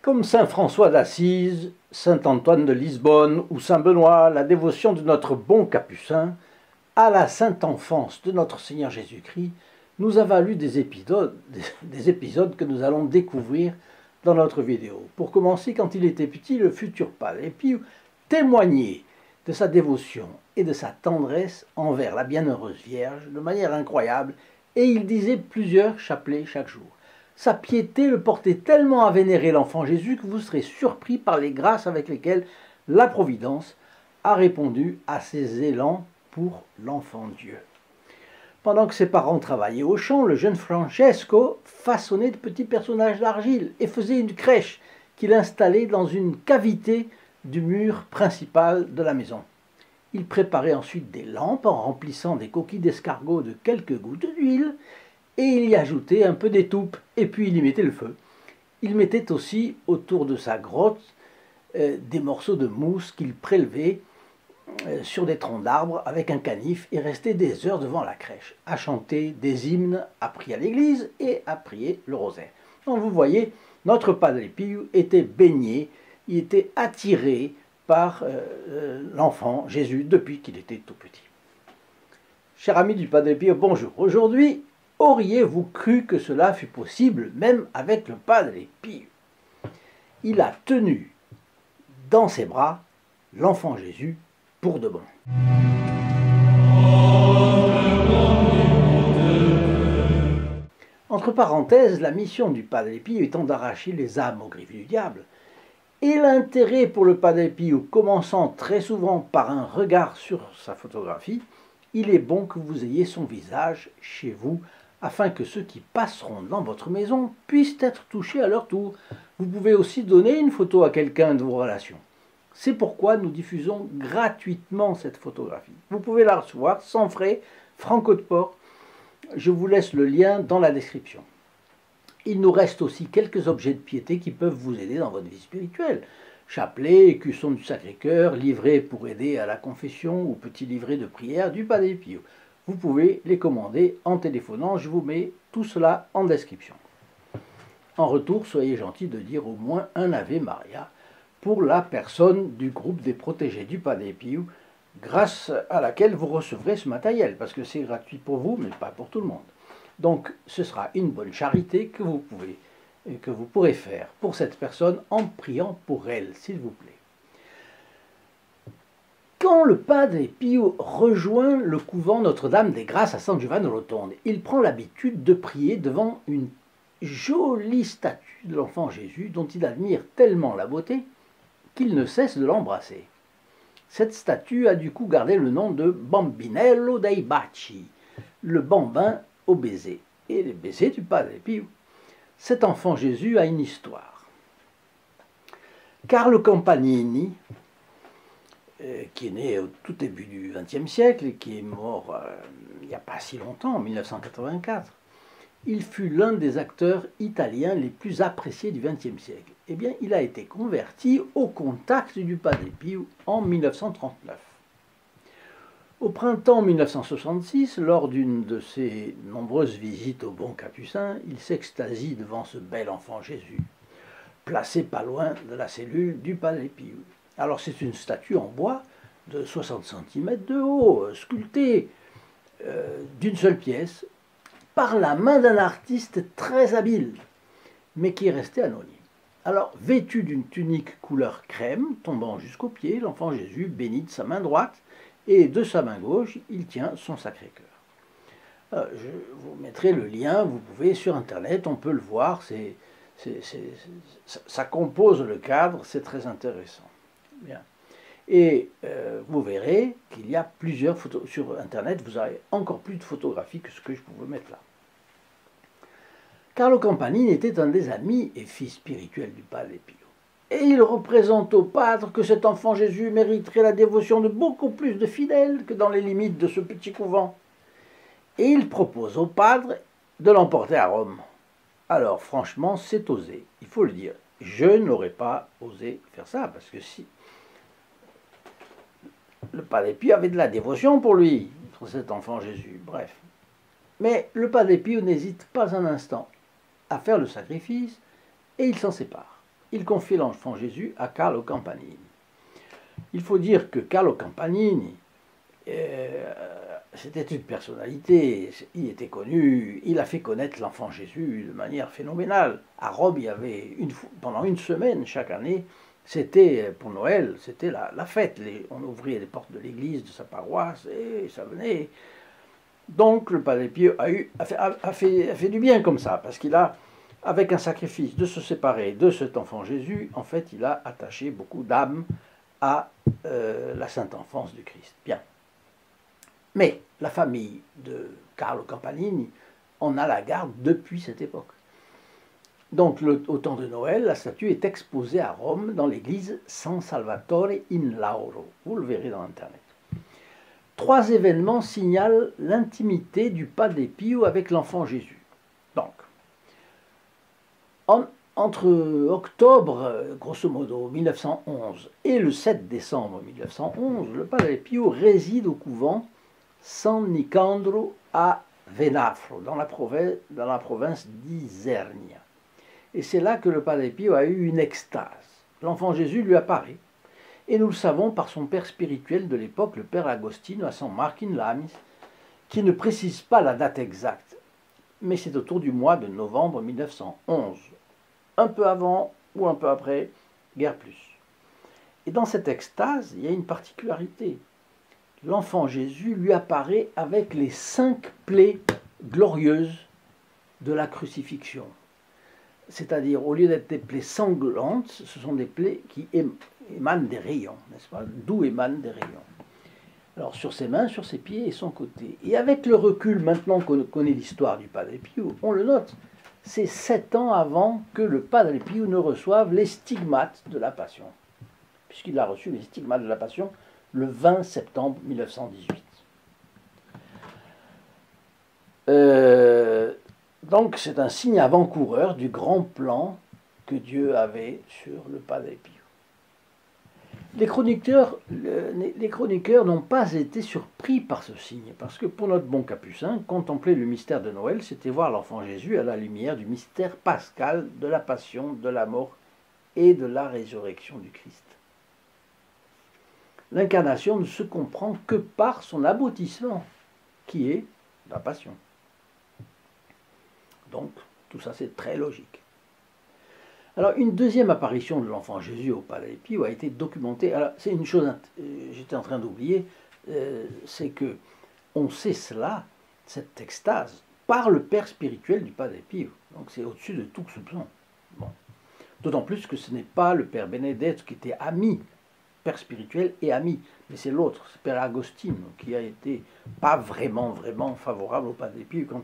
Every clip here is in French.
Comme saint François d'Assise, saint Antoine de Lisbonne ou saint Benoît, la dévotion de notre bon Capucin à la sainte enfance de notre Seigneur Jésus-Christ nous a valu des épisodes que nous allons découvrir dans notre vidéo. Pour commencer, quand il était petit, le futur Padre Pio témoignait de sa dévotion et de sa tendresse envers la Bienheureuse Vierge de manière incroyable, et il disait plusieurs chapelets chaque jour. Sa piété le portait tellement à vénérer l'enfant Jésus que vous serez surpris par les grâces avec lesquelles la Providence a répondu à ses élans pour l'enfant Dieu. Pendant que ses parents travaillaient au champ, le jeune Francesco façonnait de petits personnages d'argile et faisait une crèche qu'il installait dans une cavité du mur principal de la maison. Il préparait ensuite des lampes en remplissant des coquilles d'escargot de quelques gouttes d'huile et il y ajoutait un peu d'étoupe et puis il y mettait le feu. Il mettait aussi autour de sa grotte des morceaux de mousse qu'il prélevait sur des troncs d'arbres avec un canif et restait des heures devant la crèche, à chanter des hymnes, à prier à l'église et à prier le rosaire. Donc vous voyez, notre Padre Pio était baigné, il était attiré par l'enfant Jésus depuis qu'il était tout petit. Chers amis du Padre Pio, bonjour. Aujourd'hui, auriez-vous cru que cela fût possible même avec le Padre Pio? Il a tenu dans ses bras l'enfant Jésus pour de bon. Entre parenthèses, la mission du Padre Pio étant d'arracher les âmes aux griffes du diable, et l'intérêt pour le Padre Pio commençant très souvent par un regard sur sa photographie, il est bon que vous ayez son visage chez vous, afin que ceux qui passeront dans votre maison puissent être touchés à leur tour. Vous pouvez aussi donner une photo à quelqu'un de vos relations. C'est pourquoi nous diffusons gratuitement cette photographie. Vous pouvez la recevoir sans frais, franco de port. Je vous laisse le lien dans la description. Il nous reste aussi quelques objets de piété qui peuvent vous aider dans votre vie spirituelle. Chapelet, écusson du Sacré-Cœur, livret pour aider à la confession ou petit livret de prière du Padre Pio. Vous pouvez les commander en téléphonant, je vous mets tout cela en description. En retour, soyez gentils de dire au moins un Ave Maria pour la personne du groupe des protégés du Padre Pio, grâce à laquelle vous recevrez ce matériel, parce que c'est gratuit pour vous, mais pas pour tout le monde. Donc, ce sera une bonne charité que vous pourrez faire pour cette personne en priant pour elle, s'il vous plaît. Quand le Padre Pio rejoint le couvent Notre-Dame des Grâces à San Giovanni Rotondo, il prend l'habitude de prier devant une jolie statue de l'enfant Jésus dont il admire tellement la beauté qu'il ne cesse de l'embrasser. Cette statue a du coup gardé le nom de Bambinello dei Baci, le bambin au baiser, et les baisers du Padre Pio. Cet enfant Jésus a une histoire. Carlo Campanini, qui est né au tout début du XXe siècle et qui est mort il n'y a pas si longtemps, en 1984, il fut l'un des acteurs italiens les plus appréciés du XXe siècle. Eh bien, il a été converti au contact du Padre Pio en 1939. Au printemps 1966, lors d'une de ses nombreuses visites au bon Capucin, il s'extasie devant ce bel enfant Jésus, placé pas loin de la cellule du Padre Pio. Alors c'est une statue en bois de 60 cm de haut, sculptée d'une seule pièce, par la main d'un artiste très habile, mais qui est resté anonyme. Alors, vêtu d'une tunique couleur crème, tombant jusqu'aux pieds, l'enfant Jésus bénit de sa main droite, et de sa main gauche, il tient son Sacré-Cœur. Je vous mettrai le lien, vous pouvez sur Internet, on peut le voir, ça compose le cadre, c'est très intéressant. Bien. Et vous verrez qu'il y a plusieurs photos. Sur Internet, vous aurez encore plus de photographies que ce que je pouvais mettre là. Carlo Campanini était un des amis et fils spirituels du Padre Pio. Et il représente au Padre que cet enfant Jésus mériterait la dévotion de beaucoup plus de fidèles que dans les limites de ce petit couvent. Et il propose au Padre de l'emporter à Rome. Alors franchement, c'est osé, il faut le dire. Je n'aurais pas osé faire ça, parce que si le Padre Pio avait de la dévotion pour lui, pour cet enfant Jésus, bref. Mais le Padre Pio n'hésite pas un instant à faire le sacrifice et il s'en sépare. il confie l'enfant Jésus à Carlo Campanini. Il faut dire que Carlo Campanini, c'était une personnalité, il était connu, il a fait connaître l'enfant Jésus de manière phénoménale. À Rome, il y avait pendant une semaine chaque année, c'était pour Noël, c'était la fête. On ouvrait les portes de l'église de sa paroisse et ça venait. Donc le Padre Pio a fait du bien comme ça, parce qu'il a, avec un sacrifice de se séparer de cet enfant Jésus, en fait, il a attaché beaucoup d'âmes à la sainte enfance du Christ. Bien. Mais la famille de Carlo Campanini en a la garde depuis cette époque. Donc, au temps de Noël, la statue est exposée à Rome dans l'église San Salvatore in Lauro. Vous le verrez dans Internet. 3 événements signalent l'intimité du Padre Pio avec l'enfant Jésus. Donc, entre octobre, grosso modo, 1911 et le 7 décembre 1911, le Padre Pio réside au couvent San Nicandro à Venafro, dans la province d'Isernia. Et c'est là que le Padre Pio a eu une extase. L'enfant Jésus lui apparaît, et nous le savons par son père spirituel de l'époque, le père Agostino à San Marco in Lamis, qui ne précise pas la date exacte, mais c'est autour du mois de novembre 1911. Un peu avant ou un peu après, guère plus. Et dans cette extase, il y a une particularité. L'enfant Jésus lui apparaît avec les 5 plaies glorieuses de la crucifixion. C'est-à-dire, au lieu d'être des plaies sanglantes, ce sont des plaies qui émanent des rayons, n'est-ce pas? D'où émanent des rayons. Alors, sur ses mains, sur ses pieds et son côté. Et avec le recul, maintenant qu'on connaît l'histoire du Padre Pio, on le note, c'est 7 ans avant que le Padre Pio ne reçoive les stigmates de la Passion, puisqu'il a reçu les stigmates de la Passion le 20 septembre 1918. Donc c'est un signe avant-coureur du grand plan que Dieu avait sur le Padre Pio. Les chroniqueurs n'ont pas été surpris par ce signe, parce que pour notre bon capucin, contempler le mystère de Noël, c'était voir l'enfant Jésus à la lumière du mystère pascal de la passion, de la mort et de la résurrection du Christ. L'incarnation ne se comprend que par son aboutissement, qui est la passion. Donc, tout ça, c'est très logique. Alors, une deuxième apparition de l'enfant Jésus au Padre Pio a été documentée. Alors, c'est une chose, j'étais en train d'oublier, c'est que on sait cela, cette extase, par le père spirituel du Padre Pio. Donc, c'est au-dessus de tout soupçon. Bon. D'autant plus que ce n'est pas le père Benedetto qui était ami, père spirituel et ami, mais c'est l'autre, c'est père Agostino, qui a été pas vraiment favorable au Padre Pio quand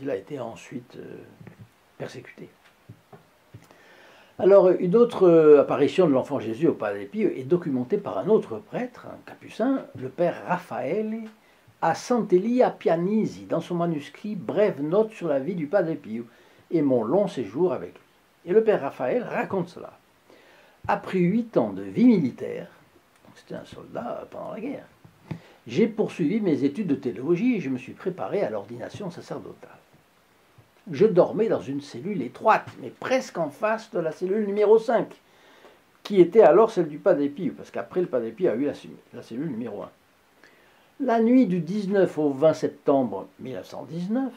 il a été ensuite persécuté. Alors, une autre apparition de l'enfant Jésus au Padre Pio est documentée par un autre prêtre, un capucin, le père Raffaele, à Sant'Elia Pianisi, dans son manuscrit Brève note sur la vie du Padre Pio et mon long séjour avec lui. Et le père Raphaël raconte cela. Après 8 ans de vie militaire, c'était un soldat pendant la guerre, j'ai poursuivi mes études de théologie et je me suis préparé à l'ordination sacerdotale. Je dormais dans une cellule étroite, mais presque en face de la cellule numéro 5, qui était alors celle du Padre Pio, parce qu'après le Padre Pio a eu la cellule numéro 1. La nuit du 19 au 20 septembre 1919,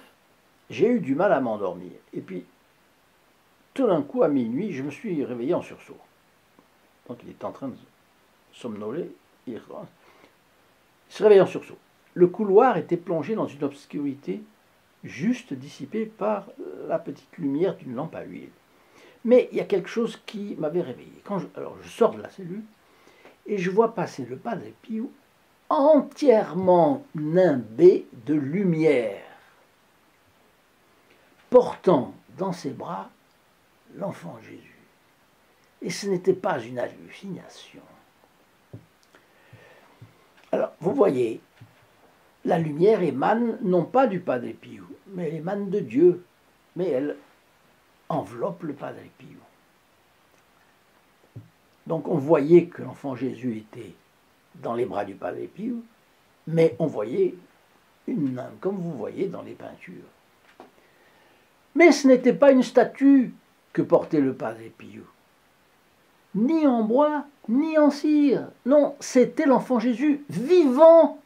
j'ai eu du mal à m'endormir. Et puis, tout d'un coup, à minuit, je me suis réveillé en sursaut. Donc il était en train de somnoler, il se réveille en sursaut. Le couloir était plongé dans une obscurité juste dissipée par la petite lumière d'une lampe à huile. Mais il y a quelque chose qui m'avait réveillé. Alors je sors de la cellule et je vois passer le Padre Pio entièrement nimbé de lumière, portant dans ses bras l'enfant Jésus. Et ce n'était pas une hallucination. Alors, vous voyez, la lumière émane non pas du Padre Pio, mais elle émane de Dieu. Mais elle enveloppe le Padre Pio. Donc on voyait que l'enfant Jésus était dans les bras du Padre Pio, mais on voyait une main, comme vous voyez dans les peintures. Mais ce n'était pas une statue, que portait le Padre Pio. Ni en bois, ni en cire. Non, c'était l'enfant Jésus vivant.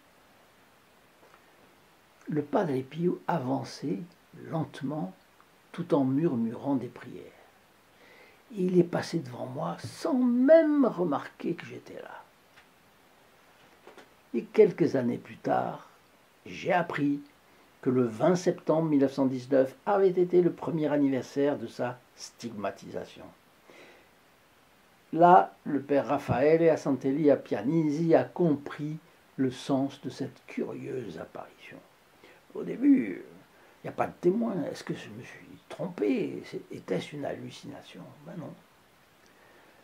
Le Padre Pio avançait lentement tout en murmurant des prières. Il est passé devant moi sans même remarquer que j'étais là. Et quelques années plus tard, j'ai appris que le 20 septembre 1919 avait été le premier anniversaire de sa stigmatisation. Là, le père Raffaele Santelli a Pianisi a compris le sens de cette curieuse apparition. Au début, il n'y a pas de témoin. Est-ce que je me suis trompé? Était-ce une hallucination? Ben non.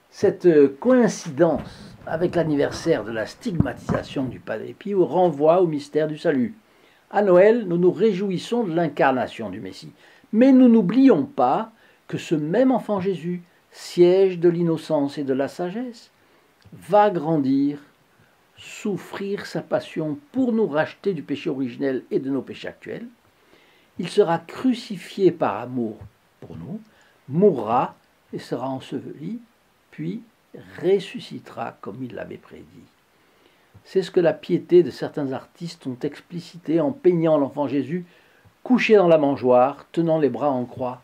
Cette coïncidence avec l'anniversaire de la stigmatisation du Padre Pio renvoie au mystère du salut. À Noël, nous nous réjouissons de l'incarnation du Messie. Mais nous n'oublions pas que ce même enfant Jésus, siège de l'innocence et de la sagesse, va grandir, souffrir sa passion pour nous racheter du péché originel et de nos péchés actuels. Il sera crucifié par amour pour nous, mourra et sera enseveli, puis ressuscitera comme il l'avait prédit. C'est ce que la piété de certains artistes ont explicité en peignant l'enfant Jésus couché dans la mangeoire, tenant les bras en croix,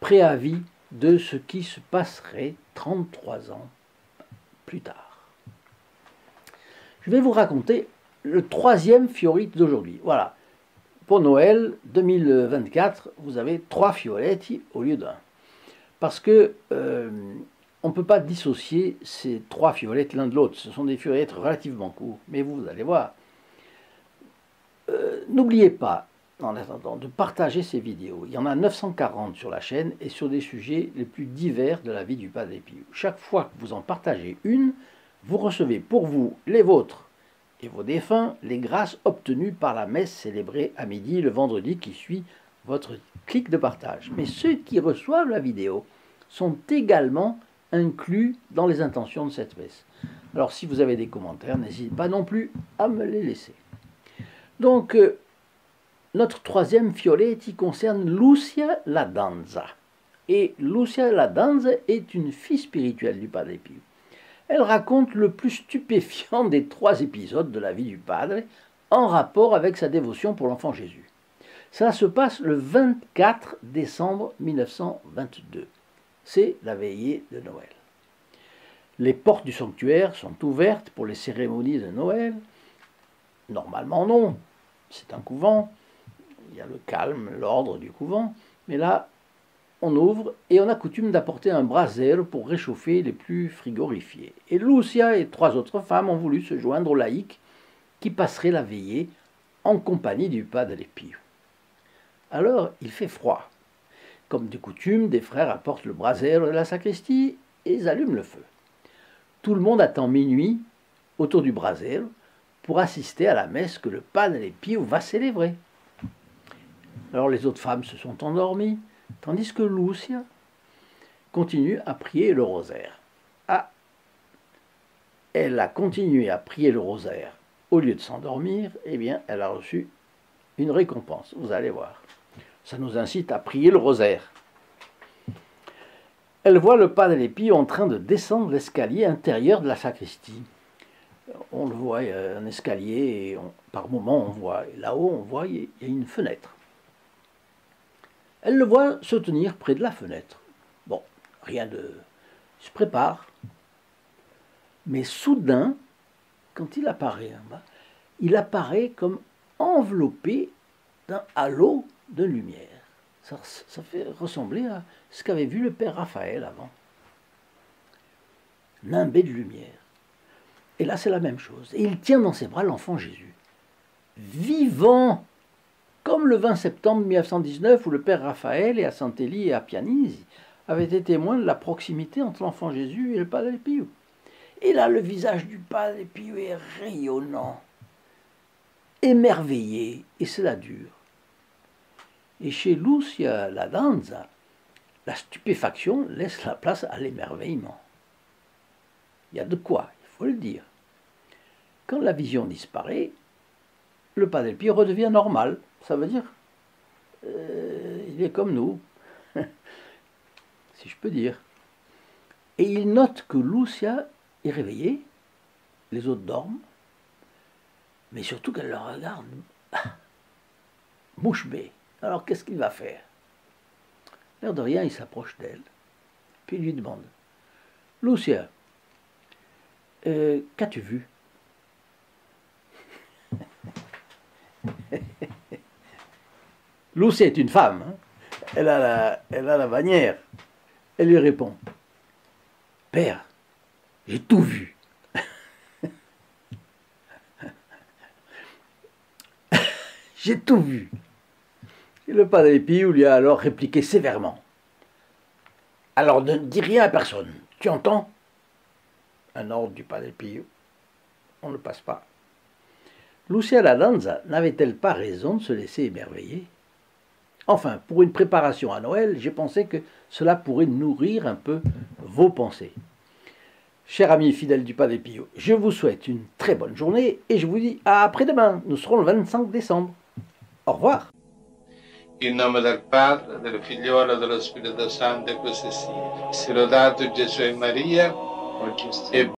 préavis de ce qui se passerait 33 ans plus tard. Je vais vous raconter le troisième fiorite d'aujourd'hui. Voilà, pour Noël 2024, vous avez 3 fioretti au lieu d'un. Parce que on ne peut pas dissocier ces 3 fiorettes l'un de l'autre. Ce sont des fiorettes relativement courts, mais vous allez voir. N'oubliez pas, en attendant, de partager ces vidéos. Il y en a 940 sur la chaîne et sur des sujets les plus divers de la vie du Padre Pio. Chaque fois que vous en partagez une, vous recevez pour vous, les vôtres et vos défunts, les grâces obtenues par la messe célébrée à midi le vendredi qui suit votre clic de partage. Mais ceux qui reçoivent la vidéo sont également inclus dans les intentions de cette messe. Alors si vous avez des commentaires, n'hésitez pas non plus à me les laisser. Donc, notre troisième fioretti concerne Lucia la Danza. Et Lucia la Danza est une fille spirituelle du Padre Pio. Elle raconte le plus stupéfiant des 3 épisodes de la vie du Padre en rapport avec sa dévotion pour l'enfant Jésus. Ça se passe le 24 décembre 1922. C'est la veillée de Noël. Les portes du sanctuaire sont ouvertes pour les cérémonies de Noël. Normalement non, c'est un couvent. Il y a le calme, l'ordre du couvent, mais là, on ouvre et on a coutume d'apporter un brasero pour réchauffer les plus frigorifiés. Et Lucia et 3 autres femmes ont voulu se joindre aux laïcs qui passeraient la veillée en compagnie du Padre Pio. Alors, il fait froid. Comme de coutume, des frères apportent le brasero de la sacristie et ils allument le feu. Tout le monde attend minuit autour du brasero pour assister à la messe que le Padre Pio va célébrer. Alors les autres femmes se sont endormies, tandis que Lucia continue à prier le rosaire. Ah, elle a continué à prier le rosaire au lieu de s'endormir, eh bien, elle a reçu une récompense, vous allez voir. Ça nous incite à prier le rosaire. Elle voit le Padre Pio en train de descendre l'escalier intérieur de la sacristie. On le voit, il y a un escalier, et par moments on voit, là-haut on voit, il y a une fenêtre. Elle le voit se tenir près de la fenêtre. Bon, rien de... Il se prépare. Mais soudain, quand il apparaît en bas, il apparaît comme enveloppé d'un halo de lumière. Ça fait ressembler à ce qu'avait vu le père Raphaël avant. Nimbé de lumière. Et là, c'est la même chose. Et il tient dans ses bras l'enfant Jésus. Vivant, comme le 20 septembre 1919, où le père Raphaël et à Santelli et à Pianisi avaient été témoins de la proximité entre l'enfant Jésus et le Padre Pio. Et là, le visage du Padre Pio est rayonnant, émerveillé, et cela dure. Et chez Lucia la Danza, la stupéfaction laisse la place à l'émerveillement. Il y a de quoi, il faut le dire. Quand la vision disparaît, le Padre Pio redevient normal. Ça veut dire il est comme nous. je peux dire. Et il note que Lucia est réveillée, les autres dorment, mais surtout qu'elle le regarde bouche bée. Alors qu'est-ce qu'il va faire? L'air de rien, il s'approche d'elle, puis il lui demande: Lucia, qu'as-tu vu? Lucia est une femme, hein. Elle a la bannière. Elle lui répond: Père, j'ai tout vu. J'ai tout vu. Et le Padre Pio lui a alors répliqué sévèrement: Alors ne dis rien à personne, tu entends? Un ordre du Padre Pio. On ne passe pas. Lucia Ladanza n'avait-elle pas raison de se laisser émerveiller? Enfin, pour une préparation à Noël, j'ai pensé que cela pourrait nourrir un peu vos pensées. Chers amis fidèles du Padre Pio, je vous souhaite une très bonne journée et je vous dis à après-demain. Nous serons le 25 décembre. Au revoir. In nome del Padre, del Figliolo e dello Spirito Santo, e così sia. Sia lodato Gesù e Maria, e